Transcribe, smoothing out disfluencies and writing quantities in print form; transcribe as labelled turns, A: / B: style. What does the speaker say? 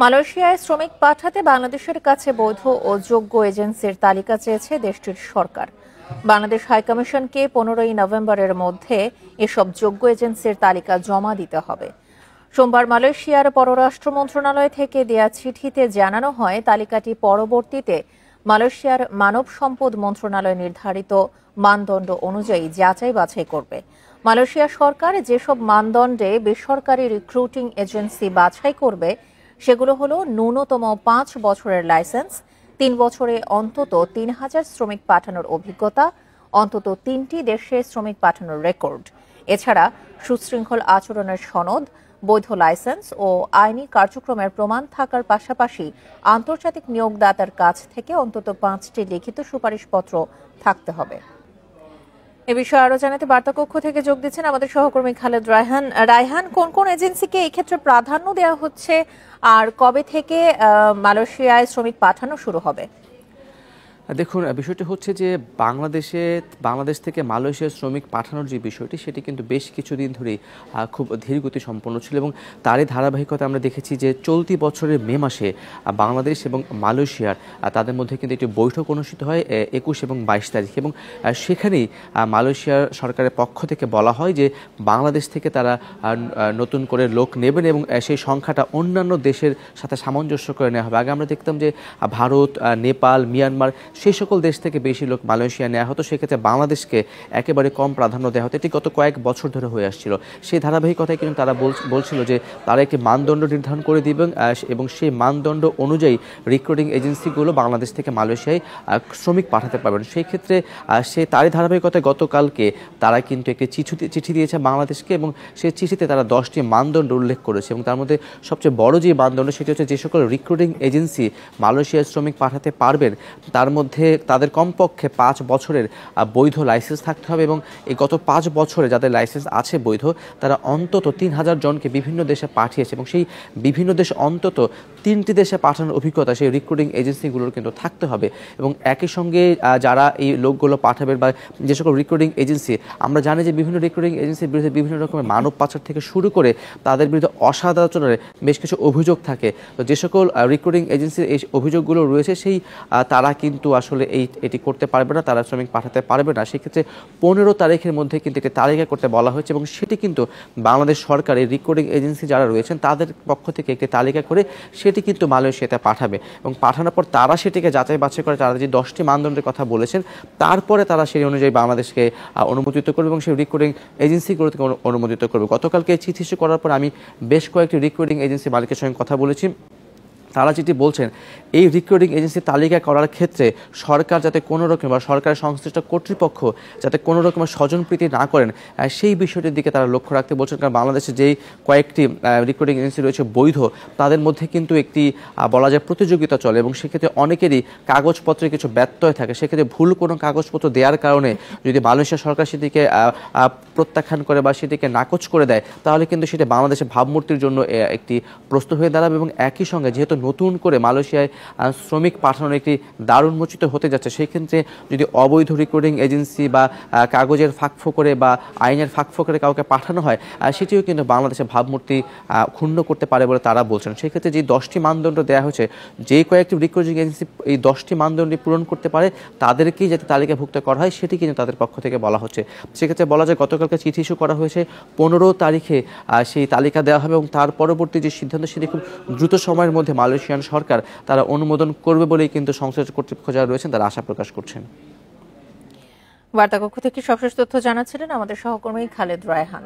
A: মালয়েশিয়ায় শ্রমিক পাঠাতে বাংলাদেশের কাছে বৈধ ও যোগ্য এজেন্সির তালিকা চেয়েছে দেশটির সরকার। বাংলাদেশ হাইকমিশনকে 15ই নভেম্বরের মধ্যে এসব যোগ্য এজেন্সির তালিকা জমা দিতে হবে। সোমবার মালয়েশিয়ার পররাষ্ট্র মন্ত্রণালয় থেকে দেয়া চিঠিতে জানানো হয়, তালিকাটি পরবর্তীতে মালয়েশিয়ার মানব সম্পদ মন্ত্রণালয় নির্ধারিত মানদণ্ড অনুযায়ী যাচাই বাছাই করবে। মালয়েশিয়া সরকার যেসব মানদণ্ডে বেসরকারি রিক্রুটিং এজেন্সি বাছাই করবে সেগুলো হলো ন্যূনতম 5 বছরের লাইসেন্স, 3 বছরে অন্তত 3000 শ্রমিক পাঠানোর অভিজ্ঞতা, অন্তত 3টি দেশে শ্রমিক পাঠানোর রেকর্ড, এছাড়া সুশৃঙ্খল আচরণের সনদ, বৈধ লাইসেন্স ও আইনি কার্যক্রমের প্রমাণ থাকার পাশাপাশি আন্তর্জাতিক নিয়োগদাতার কাছ থেকে অন্তত 5টি লিখিত সুপারিশপত্র থাকতে হবে। এ বিষয়ে আরো জানাতে বার্তাকক্ষ থেকে যোগ দিচ্ছেন আমাদের সহকর্মী খালেদ রায়হান। রায়হান, কোন কোন এজেন্সিকে এই ক্ষেত্রে প্রাধান্য দেওয়া হচ্ছে আর কবে থেকে মালয়েশিয়ায় শ্রমিক পাঠানো শুরু হবে?
B: দেখুন, বিষয়টি হচ্ছে যে বাংলাদেশ থেকে মালয়েশিয়ার শ্রমিক পাঠানোর যে বিষয়টি, সেটি কিন্তু বেশ কিছুদিন ধরেই খুব ধীরগতি সম্পন্ন ছিল এবং তারই ধারাবাহিকতা আমরা দেখেছি যে চলতি বছরের মে মাসে বাংলাদেশ এবং মালয়েশিয়ার তাদের মধ্যে কিন্তু একটি বৈঠক অনুষ্ঠিত হয় 21 এবং 22 তারিখ, এবং সেখানেই মালয়েশিয়ার সরকারের পক্ষ থেকে বলা হয় যে বাংলাদেশ থেকে তারা নতুন করে লোক নেবেন এবং সেই সংখ্যাটা অন্যান্য দেশের সাথে সামঞ্জস্য করে নেওয়া হবে। আগে আমরা দেখতাম যে ভারত, নেপাল, মিয়ানমার সেই সকল দেশ থেকে বেশি লোক মালয়েশিয়া নেওয়া হতো, সেক্ষেত্রে বাংলাদেশকে একেবারে কম প্রাধান্য দেওয়া হতো। এটি গত কয়েক বছর ধরে হয়ে আসছিল। সেই ধারাবাহিকতায় কিন্তু তারা বলছিল যে তারা একটি মানদণ্ড নির্ধারণ করে দিবেন এবং সেই মানদণ্ড অনুযায়ী রিক্রুটিং এজেন্সিগুলো বাংলাদেশ থেকে মালয়েশিয়ায় শ্রমিক পাঠাতে পারবেন। সেই ক্ষেত্রে তারই ধারাবাহিকতায় গতকালকে তারা কিন্তু একটি চিঠি দিয়েছে বাংলাদেশকে এবং সেই চিঠিতে তারা 10টি মানদণ্ড উল্লেখ করেছে এবং তার মধ্যে সবচেয়ে বড় যে মানদণ্ড সেটি হচ্ছে যে সকল রিক্রুটিং এজেন্সি মালয়েশিয়ায় শ্রমিক পাঠাতে পারবেন তার মধ্যে তাদের কমপক্ষে 5 বছরের বৈধ লাইসেন্স থাকতে হবে এবং এই গত 5 বছরে যাদের লাইসেন্স আছে বৈধ, তারা অন্তত 3000 জনকে বিভিন্ন দেশে পাঠিয়েছে এবং সেই বিভিন্ন দেশে অন্তত 3টি দেশে পাঠানোর অভিজ্ঞতা সেই রিক্রুটিং এজেন্সিগুলোর কিন্তু থাকতে হবে। এবং একই সঙ্গে যারা এই লোকগুলো পাঠাবেন বা যে সকল রিক্রুটিং এজেন্সি, আমরা জানি যে বিভিন্ন রিক্রুটিং এজেন্সির বিরুদ্ধে বিভিন্ন রকমের মানব পাচার থেকে শুরু করে তাদের বিরুদ্ধে অসদাচরণের বেশ কিছু অভিযোগ থাকে। তো যে সকল রিক্রুটিং এজেন্সির এই অভিযোগগুলো রয়েছে তারা কিন্তু আসলে এটি করতে পারবে না, তারা শ্রমিক পাঠাতে পারবে না। সেক্ষেত্রে 15 তারিখের মধ্যে কিন্তু একটি তালিকা করতে বলা হয়েছে এবং সেটি কিন্তু বাংলাদেশ সরকারের রিক্রুটিং এজেন্সি যারা রয়েছেন তাদের পক্ষ থেকে একটি তালিকা করে সেটি কিন্তু মালয়েশিয়াতে পাঠাবে এবং পাঠানোর পর তারা সেটিকে যাচাই বাছাই করে, তারা যে 10টি মানদণ্ডের কথা বলেছেন তারপরে তারা সেই অনুযায়ী বাংলাদেশকে অনুমোদিত করবে এবং সেই রিক্রুটিং এজেন্সিগুলো থেকে অনুমোদিত করবে। গতকালকে চিঠি ইস্যু করার পর আমি বেশ কয়েকটি রিক্রুটিং এজেন্সি মালিকের সঙ্গে কথা বলেছি। তারা যেটি বলছেন, এই রিক্রুটিং এজেন্সি তালিকা করার ক্ষেত্রে সরকার যাতে কোনো রকম বা সরকারের সংশ্লিষ্ট কর্তৃপক্ষ যাতে কোনো রকমের স্বজনপ্রীতি না করেন সেই বিষয়টির দিকে তারা লক্ষ্য রাখতে বলছেন। কারণ বাংলাদেশে যেই কয়েকটি রিক্রুটিং এজেন্সি রয়েছে বৈধ, তাদের মধ্যে কিন্তু একটি বলা যায় প্রতিযোগিতা চলে এবং সেক্ষেত্রে অনেকেরই কাগজপত্রে কিছু ব্যত্যয় থাকে। সেক্ষেত্রে ভুল কোনো কাগজপত্র দেওয়ার কারণে যদি মালয়েশিয়া সরকার সেটিকে প্রত্যাখ্যান করে বা সেটিকে নাকচ করে দেয়, তাহলে কিন্তু সেটা বাংলাদেশের ভাবমূর্তির জন্য একটি প্রশ্ন হয়ে দাঁড়াবে এবং একই সঙ্গে যেহেতু নতুন করে মালয়েশিয়ায় শ্রমিক পাঠানোর একটি দ্বার উন্মোচিত হতে যাচ্ছে, সেই ক্ষেত্রে যদি অবৈধ রিক্রুটিং এজেন্সি বা কাগজের ফাঁকফোকরে বা আইনের ফাঁকফোকরে কাউকে পাঠানো হয়, সেটিও কিন্তু বাংলাদেশের ভাবমূর্তি ক্ষুণ্ণ করতে পারে বলে তারা বলছেন। সেক্ষেত্রে যে 10টি মানদণ্ড দেওয়া হয়েছে, যে কয়েকটি রিক্রুটিং এজেন্সি এই 10টি মানদণ্ড পূরণ করতে পারে তাদেরকেই যাতে তালিকাভুক্ত করা হয় সেটি কিন্তু তাদের পক্ষ থেকে বলা হচ্ছে। সেক্ষেত্রে বলা যায় গতকালকে চিঠি ইস্যু করা হয়েছে, 15 তারিখে সেই তালিকা দেওয়া হবে এবং তার পরবর্তী যে সিদ্ধান্ত সেটি খুব দ্রুত সময়ের মধ্যে মালয়েশিয়ান সরকার তারা অনুমোদন করবে বলেই কিন্তু সংশ্লিষ্ট কর্তৃপক্ষ যারা রয়েছেন তারা আশা প্রকাশ করছেন।
A: বার্তাকক্ষ থেকে সবশেষ তথ্য জানাচ্ছিলেন আমাদের সহকর্মী খালেদ রায়হান।